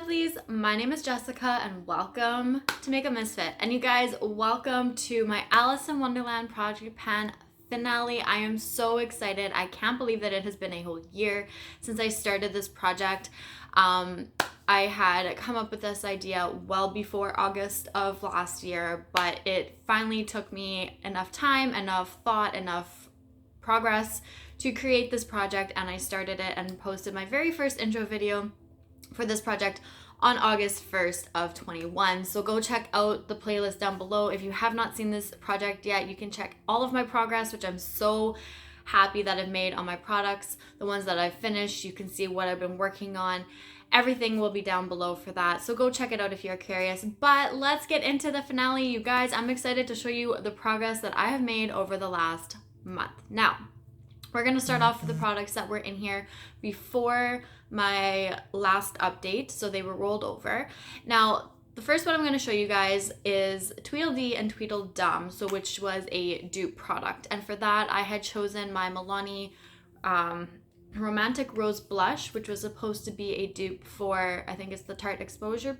lovelies, my name is Jessica and welcome to Makeup.misfit. And you guys, welcome to my Alice in Wonderland Project Pan finale. I am so excited. I can't believe that it has been a whole year since I started this project. I had come up with this idea well before August of last year, but it finally took me enough time, enough thought, enough progress to create this project, and I started it and posted my very first intro video for this project on August 1st of 21. So go check out the playlist down below. If you have not seen this project yet, you can check all of my progress, which I'm so happy that I've made on my products. The ones that I've finished, you can see what I've been working on. Everything will be down below for that. So go check it out if you're curious. But let's get into the finale, you guys. I'm excited to show you the progress that I have made over the last month. Now, we're going to start off with the products that were in here before my last update, so they were rolled over. Now, the first one I'm going to show you guys is Tweedledee and Tweedledum, so which was a dupe product. And for that, I had chosen my Milani Romantic Rose Blush, which was supposed to be a dupe for, I think it's the Tarte Exposure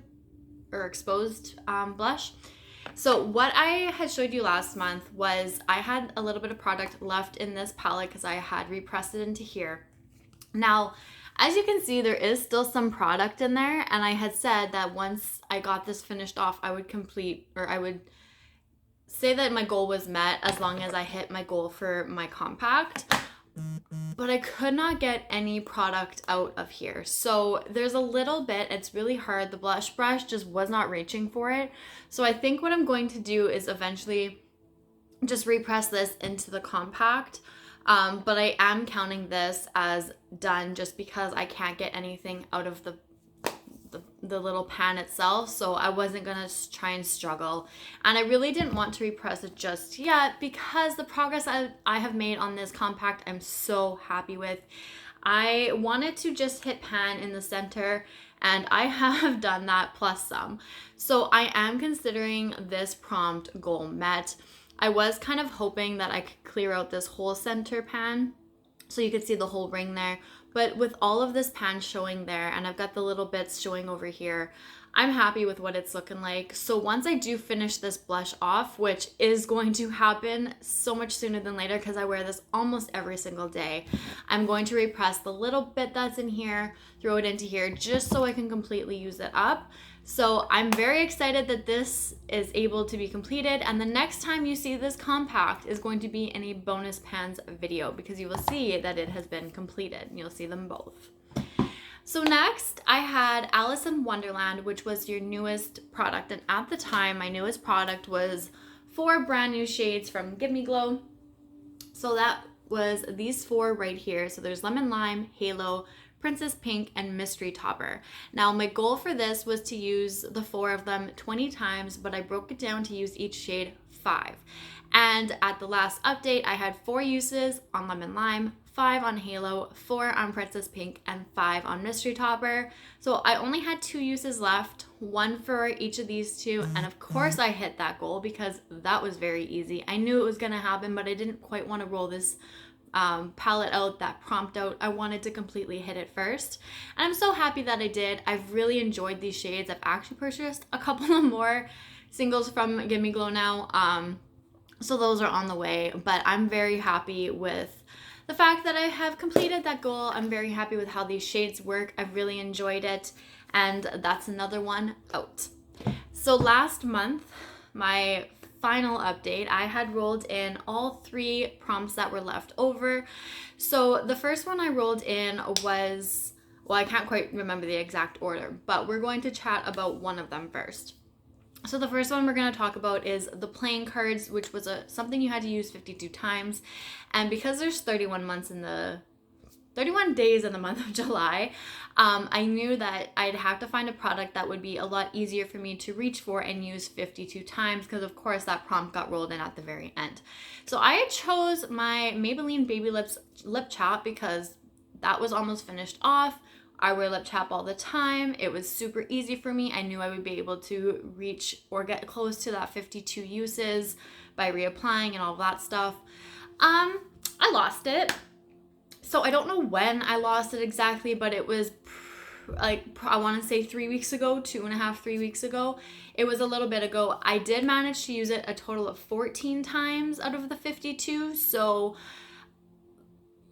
or Exposed blush. So what I had showed you last month was I had a little bit of product left in this palette because I had repressed it into here. Now, as you can see, there is still some product in there, and I had said that once I got this finished off, I would complete, or I would say that my goal was met as long as I hit my goal for my compact. But I could not get any product out of here. So there's a little bit, it's really hard. The blush brush just was not reaching for it. So I think what I'm going to do is eventually just repress this into the compact. But I am counting this as done just because I can't get anything out of the little pan itself, so I wasn't gonna try and struggle, and I really didn't want to repress it just yet because the progress I have made on this compact I'm so happy with. I wanted to just hit pan in the center, and I have done that plus some, so I am considering this prompt goal met. I was kind of hoping that I could clear out this whole center pan so you could see the whole ring there. But with all of this pan showing there, and I've got the little bits showing over here, I'm happy with what it's looking like. So once I do finish this blush off, which is going to happen so much sooner than later because I wear this almost every single day, I'm going to repress the little bit that's in here, throw it into here just so I can completely use it up. So I'm very excited that this is able to be completed, and the next time you see this compact is going to be in a bonus pans video because you will see that it has been completed and you'll see them both. So next I had Alice in Wonderland, which was your newest product, and at the time my newest product was 4 brand new shades from Give Me Glow. So that was these 4 right here. So there's Lemon Lime, Halo, Princess Pink, and Mystery Topper. Now my goal for this was to use the 4 of them 20 times, but I broke it down to use each shade 5. And at the last update, I had 4 uses on Lemon Lime, 5 on Halo, 4 on Princess Pink, and 5 on Mystery Topper. So I only had 2 uses left, 1 for each of these 2, and of course I hit that goal because that was very easy. I knew it was gonna happen, but I didn't quite want to roll this palette out, that prompt out. I wanted to completely hit it first, and I'm so happy that I did. I've really enjoyed these shades. I've actually purchased a couple of more singles from Give Me Glow now, so those are on the way, but I'm very happy with the fact that I have completed that goal. I'm very happy with how these shades work. I've really enjoyed it, and that's another one out. So last month, my final update, I had rolled in all 3 prompts that were left over. So the first one I rolled in was, well, I can't quite remember the exact order, but we're going to chat about one of them first. So the first one we're going to talk about is the playing cards, which was something you had to use 52 times. And because there's 31 days in the month of July, I knew that I'd have to find a product that would be a lot easier for me to reach for and use 52 times because of course that prompt got rolled in at the very end. So I chose my Maybelline Baby Lips Lip Chap because that was almost finished off. I wear lip chap all the time. It was super easy for me. I knew I would be able to reach or get close to that 52 uses by reapplying and all that stuff. I lost it. So I don't know when I lost it exactly, but it was I want to say 3 weeks ago, 2.5, 3 weeks ago. It was a little bit ago. I did manage to use it a total of 14 times out of the 52. So,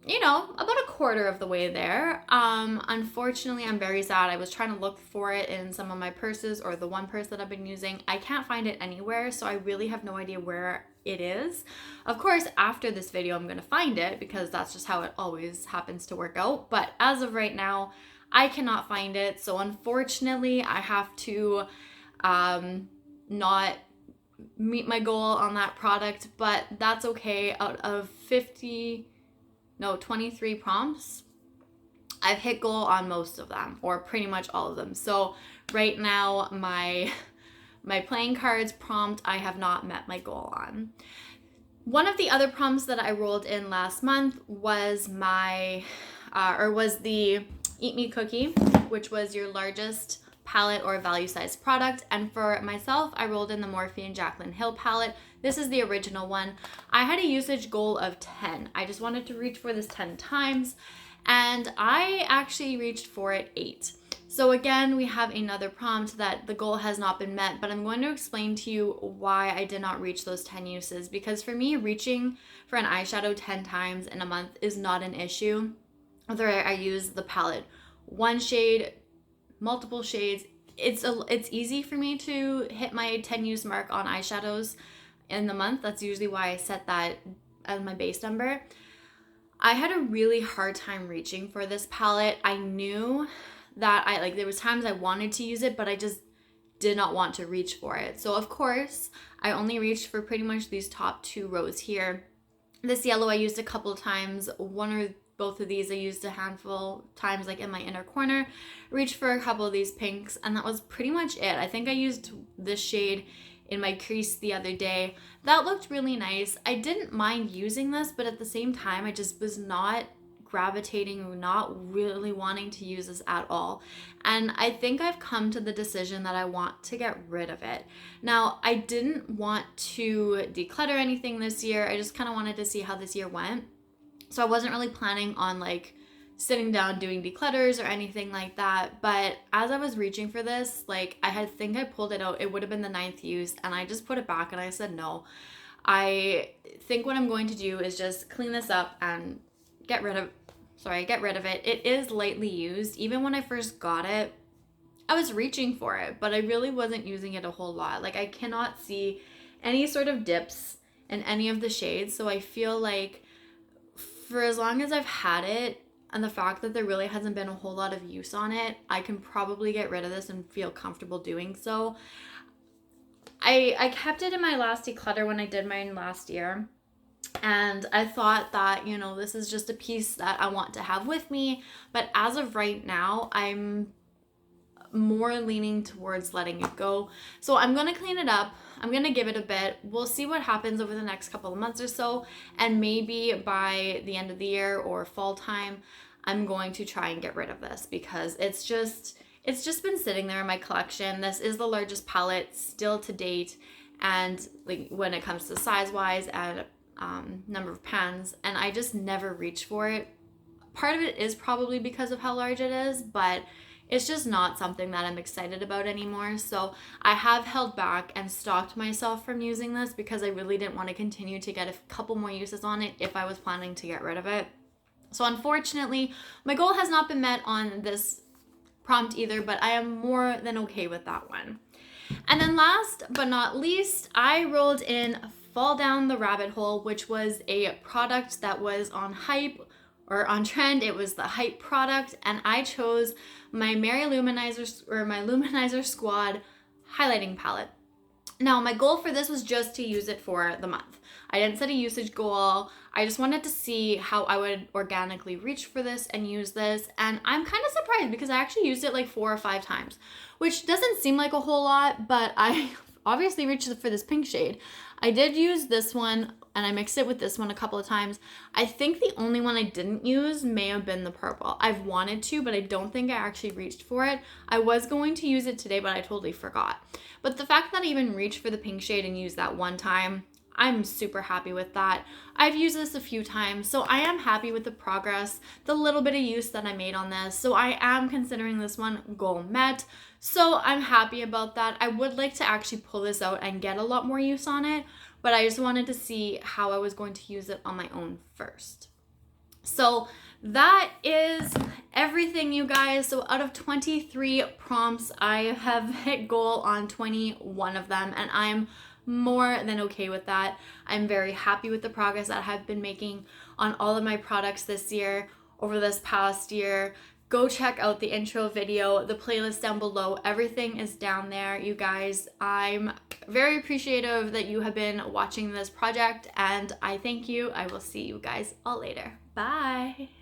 you know, about a quarter of the way there. Unfortunately, I'm very sad. I was trying to look for it in some of my purses or the one purse that I've been using. I can't find it anywhere, so I really have no idea where it is. Of course, after this video, I'm going to find it because that's just how it always happens to work out. But as of right now, I cannot find it. So unfortunately, I have to not meet my goal on that product, but that's okay. Out of 23 prompts, I've hit goal on most of them, or pretty much all of them. So right now, my playing cards prompt, I have not met my goal on. One of the other prompts that I rolled in last month was was the Eat Me cookie, which was your largest palette or value size product. And for myself, I rolled in the Morphe and Jaclyn Hill palette. This is the original one. I had a usage goal of 10. I just wanted to reach for this 10 times, and I actually reached for it 8. So again, we have another prompt that the goal has not been met, but I'm going to explain to you why I did not reach those 10 uses. Because for me, reaching for an eyeshadow 10 times in a month is not an issue. Whether I use the palette one shade, multiple shades, it's easy for me to hit my 10 use mark on eyeshadows in the month. That's usually why I set that as my base number. I had a really hard time reaching for this palette. I knew that there was times I wanted to use it, but I just did not want to reach for it. So of course, I only reached for pretty much these top 2 rows here. This yellow I used a couple of times. One or both of these I used a handful times, like in my inner corner. Reached for a couple of these pinks, and that was pretty much it. I think I used this shade in my crease the other day. That looked really nice. I didn't mind using this, but at the same time, I just was not gravitating, not really wanting to use this at all. And I think I've come to the decision that I want to get rid of it. Now, I didn't want to declutter anything this year. I just kind of wanted to see how this year went. So I wasn't really planning on sitting down doing declutters or anything like that. But as I was reaching for this, I pulled it out. It would have been the 9th use, and I just put it back and I said no. I think what I'm going to do is just clean this up and get rid of it. It is lightly used. Even when I first got it, I was reaching for it, but I really wasn't using it a whole lot. I cannot see any sort of dips in any of the shades. So I feel like for as long as I've had it, and the fact that there really hasn't been a whole lot of use on it, I can probably get rid of this and feel comfortable doing so. I kept it in my last declutter when I did mine last year. And I thought that, this is just a piece that I want to have with me. But as of right now, I'm more leaning towards letting it go. So I'm going to clean it up. I'm going to give it a bit. We'll see what happens over the next couple of months or so. And maybe by the end of the year or fall time, I'm going to try and get rid of this because it's just been sitting there in my collection. This is the largest palette still to date. And when it comes to size wise and number of pans, and I just never reach for it. Part of it is probably because of how large it is, but it's just not something that I'm excited about anymore. So I have held back and stopped myself from using this because I really didn't want to continue to get a couple more uses on it if I was planning to get rid of it. So unfortunately, my goal has not been met on this prompt either, but I am more than okay with that one. And then last but not least, I rolled in Fall Down the Rabbit Hole, which was a product that was on hype or on trend. It was the hype product, and I chose my Luminizer Squad highlighting palette. Now, my goal for this was just to use it for the month. I didn't set a usage goal. I just wanted to see how I would organically reach for this and use this. And I'm kind of surprised because I actually used it 4 or 5 times, which doesn't seem like a whole lot, but I obviously reached for this pink shade. I did use this one, and I mixed it with this one a couple of times. I think the only one I didn't use may have been the purple. I've wanted to, but I don't think I actually reached for it. I was going to use it today, but I totally forgot. But the fact that I even reached for the pink shade and used that one time, I'm super happy with that. I've used this a few times, so I am happy with the progress, the little bit of use that I made on this. So I am considering this one goal met. So I'm happy about that. I would like to actually pull this out and get a lot more use on it, but I just wanted to see how I was going to use it on my own first. So that is everything, you guys. So out of 23 prompts, I have hit goal on 21 of them, and I'm more than okay with that. I'm very happy with the progress that I have been making on all of my products this year, over this past year. Go check out the intro video, the playlist down below. Everything is down there, you guys. I'm very appreciative that you have been watching this project, and I thank you. I will see you guys all later. Bye.